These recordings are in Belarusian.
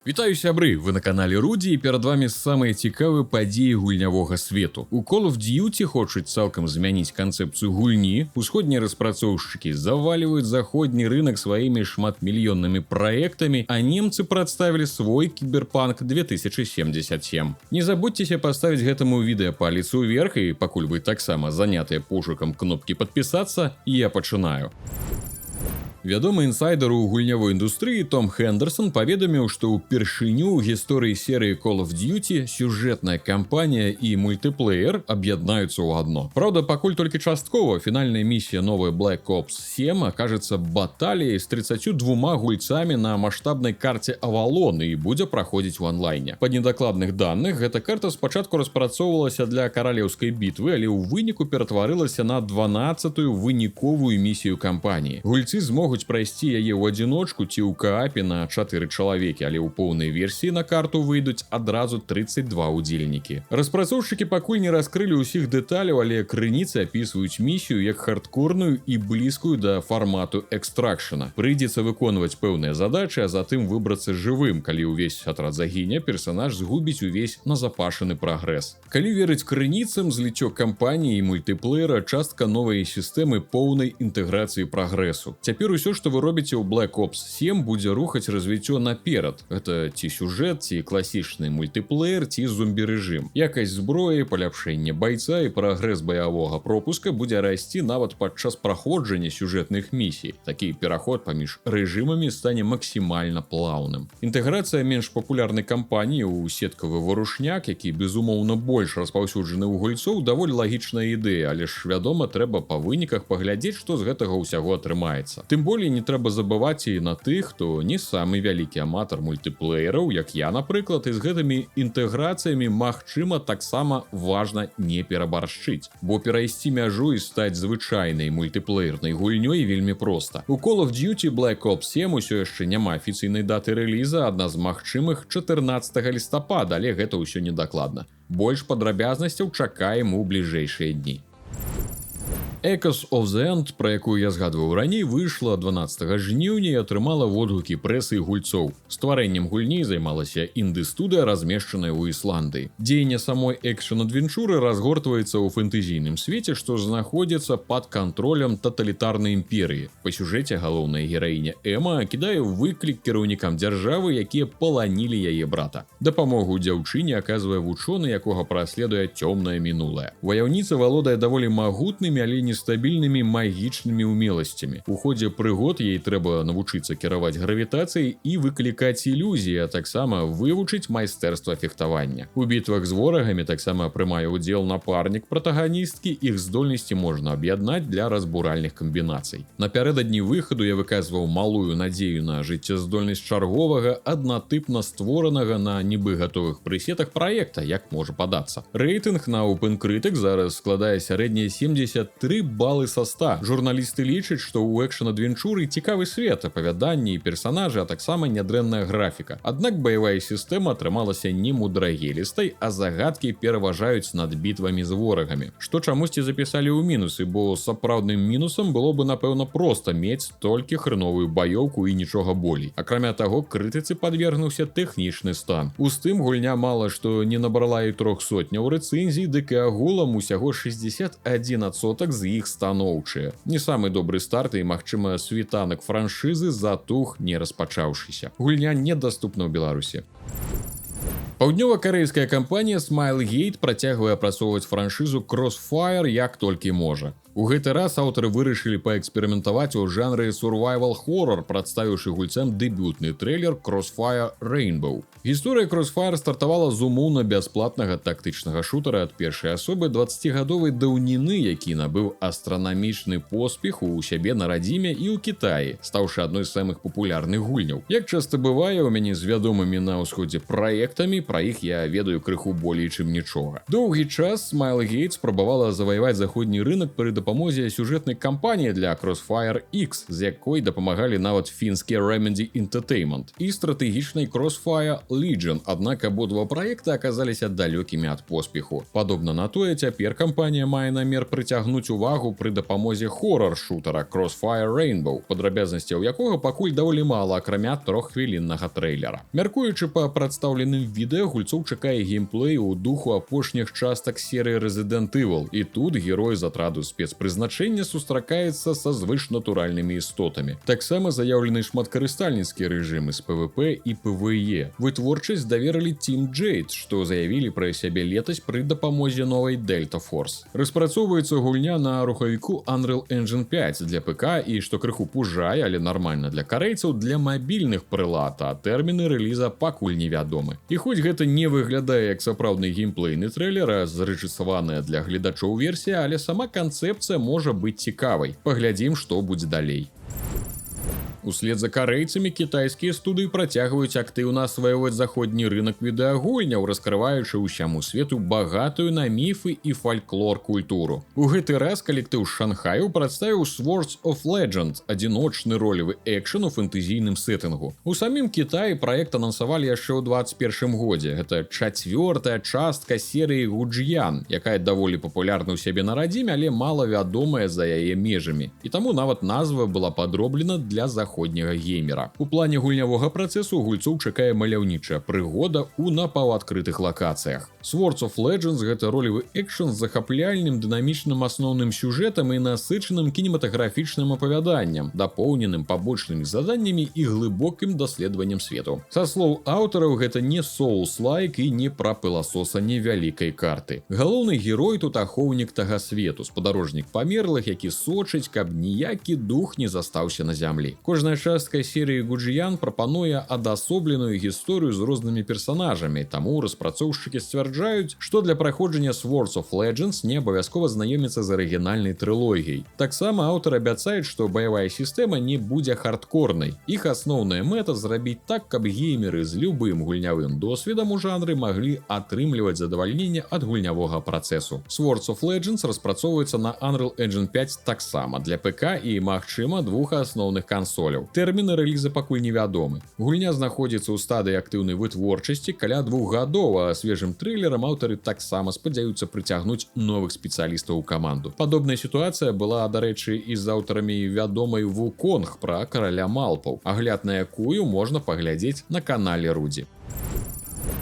Вітаю, сябры, вы на канале Руді, і перад вами самыя цікавыя падзеі гульнявога свету. У Call of Duty хочуць цалкам змяніць канцэпцыю гульні, усходнія распрацоўшчыкі заваліваюць заходні рынок сваімі шматмільённымі праектамі, а немцы прадставілі свой Кіберпанк 2077. Не забудьцеся паставіць гэтаму відэа палец уверх, і пакуль вы таксама занятыя пошукам кнопкі падпісацца, я пачынаю. Вядомы інсайдер у гульнявой індустрыі Том Хендерсон паведаміў, што ўпершыню ў гісторыі серыі Call of Duty сюжэтная кампанія і мультыплеер аб'яднаюцца ў адно. Праўда, пакуль толькі часткова фінальная місія новай Black Ops 7 акажецца баталіяй з 32 гульцамі на маштабнай карце Авалон і будзе праходзіць у онлайне. Па недакладных даных, гэта карта спачатку распрацоўвалася для каралеўскай бітвы, але ў выніку ператварылася на 12-ю выніковую місію кампаніі. Гульцы змогуць прайсці яе ў адзіночку ці ў каапе на 4 чалавекі, але ў поўнай версіі на карту выйдуць адразу 32 удзельнікі. Распрацоўшчыкі пакуль не раскрылі ўсіх дэталяў, але крыніцы апісваюць місію як хардкорную і блізкую да фармату экстракшена. Прыйдзецца выконваць пэўныя задачы, а затым выбрацца жывым. Калі ўвесь атрад загіне, персанаж згубіць увесь назапашаны прагрэс. Калі верыць крыніцам, зліццё кампаніі і мультыплеера частка новай сістэмы поўнай інтэграцыі прагрэсу. Цяпер усё, што вы робіце ў Black Ops 7, будзе рухаць развіццё наперад. Гэта ці сюжэт, ці класічны мультыплеер, ці зомбі-рэжым. Якасць зброі, паляпшэнне байца і прагрэс баявога пропуска будзе расці нават падчас праходжання сюжэтных місій. Такі пераход паміж рэжымамі стане максімальна плаўным. Інтэграцыя менш папулярнай кампаніі ў сеткавы варушняк, які, безумоўна, больш распаўсюджаны ў гульцоў, даволі лагічная ідэя, але ж, вядома, трэба па выніках паглядзець, што з гэтага ўсяго атрымаецца. Тым болей не трэба забываць і на тых, хто не самы вялікі аматар мультыплеераў, як я, напрыклад, і з гэтымі інтэграцыямі, магчыма, таксама важна не перабаршчыць. Бо перайсці мяжу і стаць звычайнай мультыплеернай гульнёй вельмі проста. У Call of Duty Black Ops 7 усё яшчэ няма афіцыйнай даты рэліза, адна з магчымых 14 лістапада, але гэта ўсё недакладна. Больш падрабязнасцяў чакаем у бліжэйшыя дні. Echoes of the End, пра якую я згадваў раней, выйшла 12 жніўня і атрымала водгукі прэсы і гульцоў. Стварэннем гульні займалася інды-студыя, размешчаная ў Ісландыі. Дзеянне самой экшн-адвенчуры разгортваецца ў фэнтэзійным свеце, што знаходзіцца пад кантролем таталітарнай імперыі. Па сюжэце галоўная гераіня Эма кідае выклік кіраўнікам дзяржавы, якія паланілі яе брата. Дапамогу дзяўчыне аказвае вучоны, якога праследуе цёмнае мінулае. Ваяўніца валодае даволі магутнымі, але нестабільнымі магічнымі ўмеласцямі. У ходзе прыгод ей трэба навучыцца кіраваць гравітацыяй і выклікаць ілюзіі, а таксама вывучыць майстэрства фехтавання. У бітвах з ворагамі таксама прымае ўдзел напарнік пратаганісткі, іх здольнасці можна аб'яднаць для разбуральных камбінацый. Напярэдадні выхаду я выказваў малую надзею на жыццяздольнасць чарговага, аднатыпна створанага на нібы гатовых прысетах праекта, як можа падацца. Рэйтынг на OpenCritic зараз складае сярэднія 73 балы са 100. Журналісты лічаць, што ў экшн-адвенчуры цікавы свет, апавяданні і персанажы, а таксама нядрэнная графіка. Аднак баявая сістэма атрымалася не мудрагелістай, а загадкі пераважаюць над бітвамі з ворагамі. Што чамусьці запісалі ў мінусы, бо сапраўдным мінусам было бы, напэўна, проста мець толькі хрэновую баёўку і нічога болей. Акрамя таго, крытыцы падвергнуўся тэхнічны стан. Устым гульня мала што не набрала і 300 рэцэнзій, дык і агулам усяго 61% з іх станоўчыя. Не самы добры старт і, магчыма, світанак франшызы затух не распачаўшыся. Гульня недаступна ў Беларусі. Паўднёва-карэйская кампанія Smilegate працягвае апрацоўваць франшызу Crossfire як толькі можа. У гэты раз аўтары вырашылі паэксперыментаваць у жанры survival horror, прадставіўшы гульцам дэбютны трэйлер Crossfire Rainbow. Гісторыя Crossfire стартавала з умоўна бясплатнага тактычнага шутера ад першай асобы 20гадовай даўніны, які набыў астранамічны поспех у сябе на радзіме і ў Кітаі, стаўшы адной з самых папулярных гульняў. Як часта бывае ў мяне з вядомымі на ўсходзе праектамі, пра іх я ведаю крыху болей, чым нічога. Доўгі час Smilegate спрабавала заваяваць заходні рынак перад дапамозе сюжэтнай кампаніі для Crossfire X, з якой дапамагалі нават фінскія Remedy Entertainment, і стратэгічнай Crossfire Legion, аднак абодва праекты аказаліся далёкімі ад поспеху. Падобна на тое, цяпер кампанія мае намер прыцягнуць увагу пры дапамозе хорар-шутара Crossfire Rainbow, падрабязнасцяў якога пакуль даволі мала, акрамя 3-хвіліннага трэйлера. Мяркуючы па прадстаўленым відэа, гульцоў чакае геймплей у духу апошніх частак серыі Resident Evil, і тут герой з атраду спецпрызначэння сустракаецца са звышнатуральнымі істотамі. Таксама заяўлены шматкарыстальніцкія рэжымы з PvP і PvE. Вытворчасць даверылі Team Jade, што заявілі пра сябе летась пры дапамозе новай Delta Force. Распрацоўваецца гульня на рухавіку Unreal Engine 5 для ПК і, што крыху пужае, але нармальна для карэйцаў, для мабільных прылад, а тэрміны рэліза пакуль невядомы. І хоць гэта не выглядае як сапраўдны геймплейны трэйлер, а зарэжысаваная для гледачоў версія, але сама канцэпцыя можа быць цікавай. Паглядзім, што будзе далей. Услед за карэйцамі кітайскія студыі працягваюць актыўна асваиваць заходні рынок відэагульняў, раскрываючы ўсяму свету багатую на міфы і фальклор культуру. У гэты раз калектыў з Шанхаю прадставіў Swords of Legend, адзіночны ролевы экшэн у фэнтэзійным сеттынгу. У самім Кітаі праект анансавалі яшчэ ў 21 годзе. Гэта 4-я частка серыі Гуджьян, якая даволі папулярна ў сябе на радзіме, але мала вядомая за яе межамі. І таму нават назва была падроблена для заходняга геймера. У плане гульнявога працэсу гульцоў чакае маляўнічая прыгода ў напаўадкрытых лакацыях. Swords of Legends — гэта ролевы экшэн з захапляльным дынамічным асноўным сюжэтам і насычаным кінематаграфічным апавяданнем, дапоўненым пабочнымі заданнямі і глыбокім даследаваннем свету. Са слоў аўтараў, гэта не Souls-like і не пра пыласоса невялікай карты. Галоўны герой тут ахоўнік тага свету, спадарожнік памерлых, які сочыць, каб ніякі дух не застаўся на зямлі. Кожная частка серыі Гуджьян прапануе адасобленую гісторыю з рознымі персанажамі, таму распрацоўшчыкі сцвярджаюць, што для праходжання Swords of Legends не абавязкова знаёміцца з арыгінальнай трылогіяй. Таксама аўтар абяцаюць, што баявая сістэма не будзе хардкорнай. Іх асноўная мэта — зрабіць так, каб геймеры з любым гульнявым досведам у жанры маглі атрымліваць задавальненне ад гульнявога працэсу. Swords of Legends распрацоўваецца на Unreal Engine 5 таксама для ПК і, магчыма, двух асноўных кансоляў. Тэрміны рэліза пакуль невядомы. Гульня знаходзіцца ў стадыі актыўнай вытворчасці каля 2 гадоў, а свежым трэйлерам аўтары таксама спадзяюцца прыцягнуць новых спецыялістаў у каманду. Падобная сітуацыя была, дарэчы, і з аўтарамі вядомай Вуконг пра караля малпаў, агляд на якую можна паглядзець на канале Рудзі.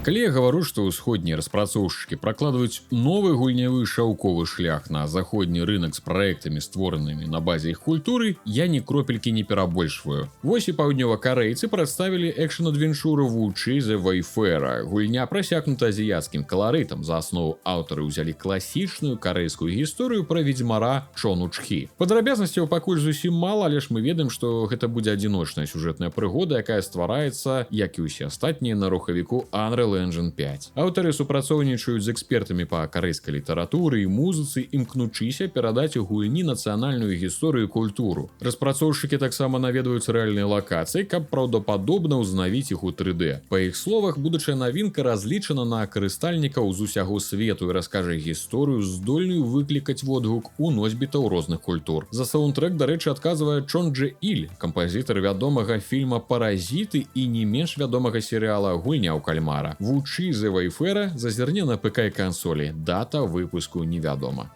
Калі я гавару, што ўсходнія распрацоўшчыкі пракладваюць новы гульнявы шаўковы шлях на заходні рынак з праектамі, створанымі на базе іх культуры, я ні кропелькі не перабольшваю. Вось і паўднёва-карэйцы прадставілі экшн-адвенчуру Wuchi the Wayfarer. Гульня прасякнута азіяцкім каларытам. За аснову аўтары ўзялі класічную карэйскую гісторыю пра ведзьмара Чону Чхі. Падрабязнасцяў пакуль зусім мала, але ж мы ведаем, што гэта будзе адзіночная сюжэтная прыгода, якая ствараецца, як і ўсе астатнія, на рухавіку Unreal Engine 5. Аўтары супрацоўнічаюць з экспертамі па карэйскай літаратуры і музыцы, імкнучыся перадаць у гульні нацыянальную гісторыю і культуру. Распрацоўшчыкі таксама наведваюць рэальныя лакацыі, каб праўдападобна ўзнавіць іх у 3D. Па іх словах, будучая навінка разлічана на карыстальнікаў з усяго свету і раскажа гісторыю, здольную выклікаць водгук у носьбітаў розных культур. За саундтрэк, дарэчы, адказвае Чон Дже Іль, кампазітар вядомага фільма «Паразіты» і не менш вядомага серыяла «Гульня ў кальмара». Wuchi the Wayfarer зазірне на ПК і кансолі. Дата выпуску невядома.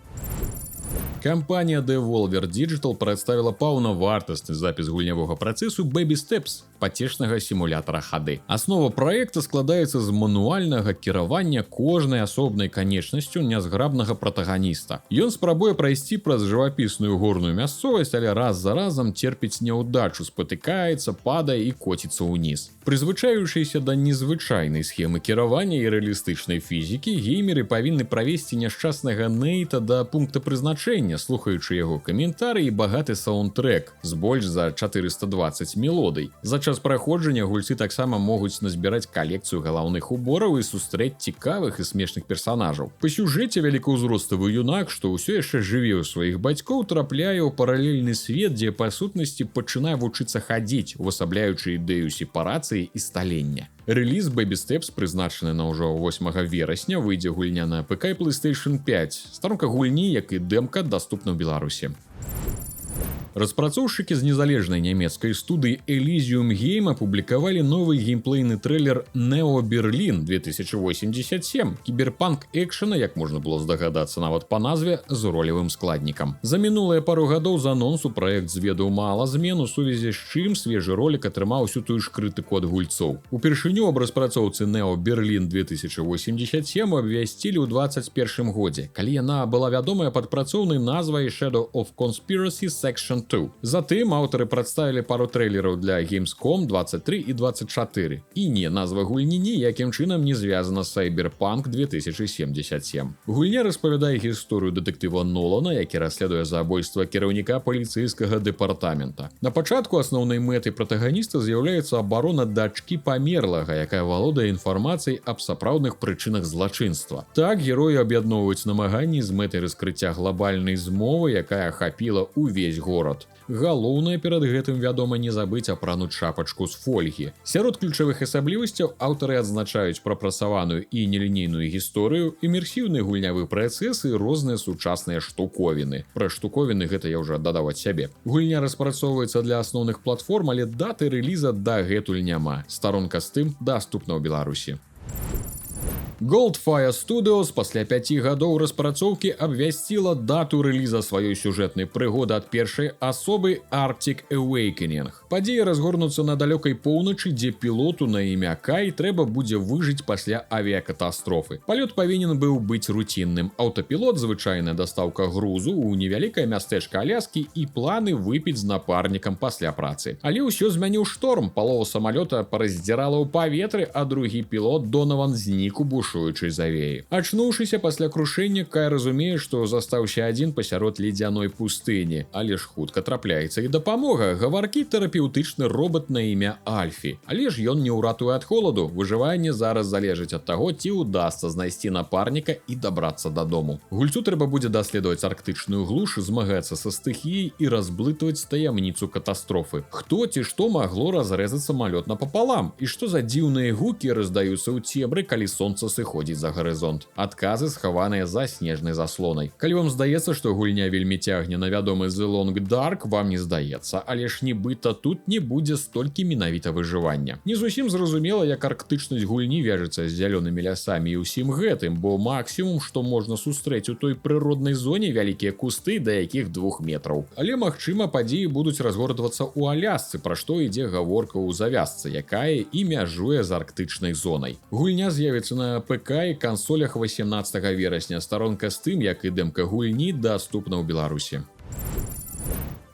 Кампанія Devolver Digital прадставіла паўнавартасны запіс гульнявога працэсу Baby Steps, пацешнага сімулятара хады. Аснова праекта складаецца з мануальнага кіравання кожнай асобнай канечнасцю нязграбнага пратаганіста. Ён спрабуе прайсці праз жывапісную горную мясцовасць, але раз за разам церпіць няўдачу, спатыкаецца, падае і коціцца ўніз. Прызвычаючыся да незвычайнай схемы кіравання і рэалістычнай фізікі, геймеры павінны правесці няшчаснага Нейта да пункта прызначэння, слухаючы яго каментары і багаты саундтрэк з больш за 420 мелодый. За Падчас праходжання гульцы таксама могуць назбіраць калекцыю галаўных убораў і сустрэць цікавых і смешных персанажаў. Па сюжэце вялікаўзроставы юнак, што ўсё яшчэ жыве ў сваіх бацькоў, трапляе ў паралельны свет, дзе па сутнасці пачынае вучыцца хадзіць, увасабляючы ідэю сепарацыі і сталення. Рэліз Baby Steps, прызначаны на ўжо 8 верасня, выйдзе гульня на ПК і PlayStation 5. Старонка гульні, як і дэмка, даступна ў Беларусі. Распрацоўшчыкі з незалежнай нямецкай студыі Elysium Game апублікавалі новы геймплейны трэйлер Neo Berlin 2087, кіберпанк экшена, як можна было здагадацца нават па назве, з ролевым складнікам. За мінулыя пару гадоў з анонсу праект зведаў мала змен, у сувязі з чым свежы ролік атрымаў усю тую ж крытыку ад гульцоў. Упершыню аб распрацоўцы Neo Berlin 2087 абвясцілі ў 2021 годзе, калі яна была вядомая пад працоўнай назвай Shadow of Conspiracy Section 2. Затым аўтары прадставілі пару трэйлераў для Gamescom 23 і 24. І не, назва гульні ніякім чынам не звязана з Cyberpunk 2077. Гульня распавядае гісторыю дэтэктыва Нолана, які расследуе забойства кіраўніка паліцэйскага дэпартамента. На пачатку асноўнай мэтай пратаганіста з'яўляецца абарона дачкі памерлага, якая валодае інфармацыяй аб сапраўдных прычынах злачынства. Так героі аб'ядноўваюць намаганні з мэтай раскрыцця глобальнай змовы, якая ахапіла ўвесь горад. Галоўнае перад гэтым, вядома, не забыць апрануць шапачку з фольгі. Сярод ключавых асаблівасцяў аўтары адзначаюць прапрацаваную і нелінейную гісторыю, імерсіўны гульнявы працэс і розныя сучасныя штуковіны. Пра штуковіны гэта я ўжо дадаў ад сябе. Гульня распрацоўваецца для асноўных платформ, але даты рэліза дагэтуль няма. Старонка з тым даступна ў Беларусі. Goldfire Studios пасля 5 гадоў распрацоўкі абвясціла дату рэліза сваёй сюжэтнай прыгоды ад першай асобы Arctic Awakening. Падзеі разгорнуцца на далёкай поўначы, дзе пілоту на імя Кай трэба будзе выжыць пасля авіякатастрофы. Палёт павінен быў быць руцінным. Аўтапілот, звычайная дастаўка грузу ў невялікае мястэчка Аляскі і планы выпіць з напарнікам пасля працы. Але ўсё змяніў шторм, палова самалёта параздзірала ў паветры, а другі пілот Донован знік у бушуючай завеі. Ачнуўшыся пасля крушэння, Кай разумее, што застаўся адзін пасярод ледзяной пустыні, але ж хутка трапляецца і дапамога. Гаваркі тэрапеўтычны робот на імя Альфі. Але ж ён не ўратуе ад холаду. Выжыванне зараз залежыць ад таго, ці ўдасца знайсці напарніка і дабрацца дадому. Гульцу трэба будзе даследаваць арктычную глуш, змагацца са стыхіяй і разблытваць таямніцу катастрофы. Хто ці што магло разрэзаць самалёт напапалам? І што за дзіўныя гукі раздаюцца ў цемры, калі сонца сыходзіць за гарызонт? Адказы схаваныя за снежнай заслонай. Калі вам здаецца, што гульня вельмі цягне на вядомы The Long Dark, вам не здаецца, але ж нібыта тут не будзе столькі менавіта выжывання. Не зусім зразумела, як арктычнасць гульні вяжецца з зялёнымі лясамі і ўсім гэтым, бо максімум, што можна сустрэць у той прыроднай зоне, вялікія кусты, да якіх 2 метраў. Але, магчыма, падзеі будуць разгортвацца ў Алясцы, пра што ідзе гаворка ў завязцы, якая і мяжуе з арктычнай зонай. Гульня з'явіцца на ПК і кансолях 18 верасня. Старонка з тым, як і дэмка гульні, даступна ў Беларусі.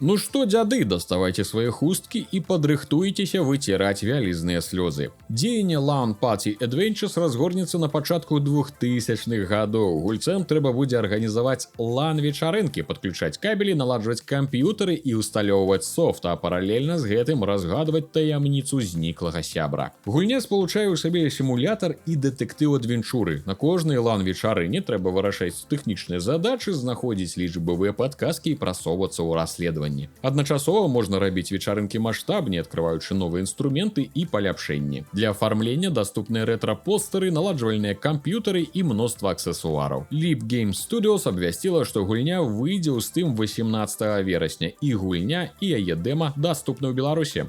Ну што, дзяды, даставайце свае хусткі і падрыхтуйцеся выціраць вялізныя слёзы. Дзеянне LAN Party Adventures разгорнецца на пачатку 2000-х гадоў. Гульцам трэба будзе арганізаваць LAN-вечарынкі, падключаць кабелі, наладжваць камп'ютары і ўсталёўваць софт, а паралельна з гэтым разгадваць таямніцу зніклага сябра. Гульня спалучае ў сабе сімулятар і дэтэктыў-адвенчуры. На кожнай LAN-вечарыне трэба вырашаць тэхнічныя задачы, знаходзіць лічбавыя падказкі і прасоўвацца ў расследаванні. Адначасова можна рабіць вечарынкі маштабней, адкрываючы новыя інструменты і паляпшэнні. Для афармлення даступныя рэтра-постэры, наладжвальныя камп'ютары і мноства аксесуараў. Leap Game Studios абвясціла, што гульня выйдзе ў Steam 18 верасня, і гульня, і яе дэма даступны ў Беларусі.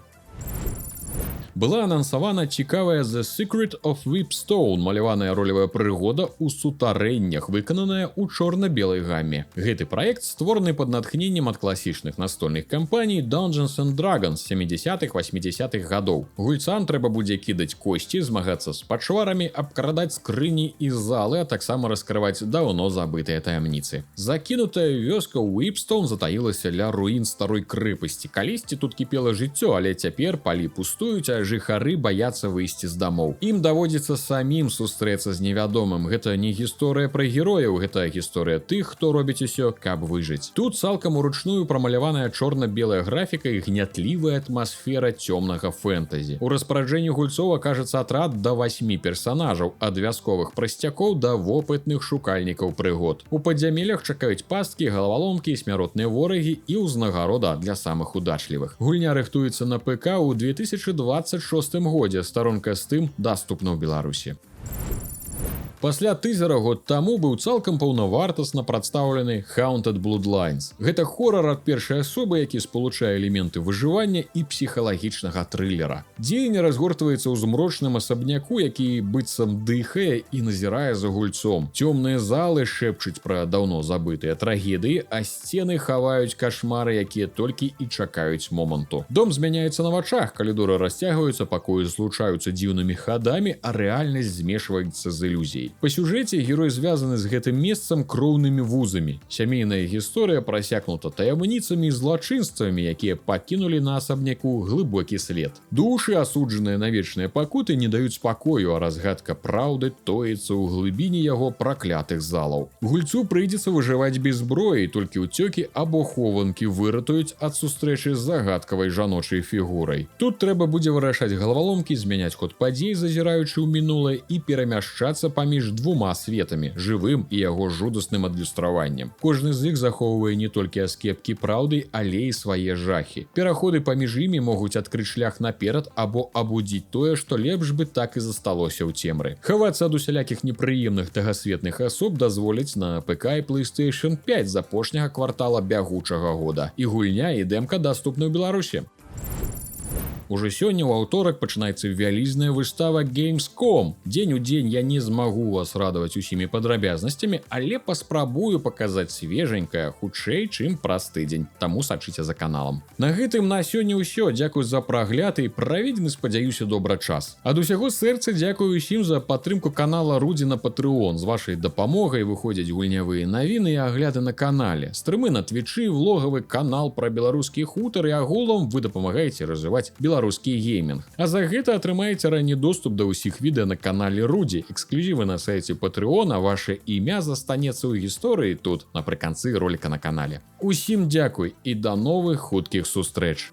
Была анансавана цікавая The Secret of Whipstone, маляваная ролевая прыгода ў сутарэннях, выкананая ў чорна-белай гамме. Гэты праект створаны пад натхненнем ад класічных настольных кампаній Dungeons and Dragons 70-80-х гадоў. Гульцам трэба будзе кідаць косці, змагацца з пачварамі, абкрадаць скрыні і залы, а таксама раскрываць даўно забытыя таямніцы. Закінутая вёска Whipstone затаілася ля руін старой крэпасці. Калісьці тут кіпела жыццё, але цяпер палі пустуюць, а жыхары баяцца выйсці з дамоў. Ім даводзіцца самім сустрэцца з невядомым. Гэта не гісторыя пра герояў, гэта гісторыя тых, хто робіць усё, каб выжыць. Тут цалкам уручную прамаляваная чорна-белая графіка і гнятлівая атмасфера цёмнага фэнтэзі. У распараджэнні гульцоў акажацца атрад да 8 персанажаў, ад вясковых прасцякоў да вопытных шукальнікаў прыгод. У падзямеллях чакаюць пасткі, галаваломкі, смяротныя ворагі і ўзнагарода для самых удачлівых. Гульня рыхтуецца на ПК ў 2026 годзе, старонка Steam даступна ў Беларусі. Пасля тызера год таму быў цалкам паўнавартасна прадстаўлены Haunted Bloodlines. Гэта хорар ад першай асобы, які спалучае элементы выжывання і псіхалагічнага трылера. Дзеянне разгортваецца ў змрочным асабняку, які быццам дыхае і назірае за гульцом. Цёмныя залы шэпчуць пра даўно забытыя трагедыі, а сцены хаваюць кашмары, якія толькі і чакаюць моманту. Дом змяняецца на вачах, калідоры расцягваюцца, пакоі злучаюцца дзіўнымі хадамі, а рэальнасць змешваецца з ілюзіяй. Па сюжэце герой звязаны з гэтым месцам кроўнымі вузамі. Сямейная гісторыя прасякнута таямніцамі і злачынствамі, якія пакінулі на асабняку глыбокі след. Душы, асуджаныя на вечныя пакуты, не даюць спакою, а разгадка праўды тоіцца ў глыбіні яго праклятых залаў. Гульцу прыйдзецца выжываць без зброі, толькі ўцёкі або хованкі выратуюць ад сустрэчы з загадкавай жаночай фігурай. Тут трэба будзе вырашаць галаваломкі, змяняць ход падзей, зазіраючы ў мінулае, і перамяшчацца паміж двума светамі, жывым і яго жудасным адлюстраваннем. Кожны з іх захоўвае не толькі аскепкі праўды, але і свае жахі. Пераходы паміж імі могуць адкрыць шлях наперад або абудзіць тое, што лепш бы так і засталося ў цемры. Хавацца ад усялякіх непрыемных тагасветных асоб дазволяць на ПК і PlayStation 5 з апошняга квартала бягучага года. І гульня, і дэмка даступны ў Беларусі. Ужо сёння ў аўторак пачынаецца вялізная выстава Gamescom. Дзень у дзень я не змагу вас радаваць усімі падрабязнасцямі, але паспрабую паказаць свеженькае, хутчэй, чым праз тыдзень. Таму сачыце за каналам. На гэтым на сёння ўсё. Дзякуй за прагляд і праведзены, спадзяюся, добра час. Ад усяго сэрца дзякую усім за падтрымку канала Рудзі на Patreon. З вашай дапамогай выходзяць гульнявыя навіны і агляды на канале. Стрымы на Твічы, влогавы канал пра беларускі хутар і агулам вы дапамагаеце развіваць беларускі геймінг. А за гэта атрымаеце ранні доступ да ўсіх відэа на канале Рудзі, эксклюзівы на сайце Patreon, а ваше імя застанецца ў гісторыі тут напрыканцы роліка на канале. Усім дзякуй і да новых хуткіх сустрэч!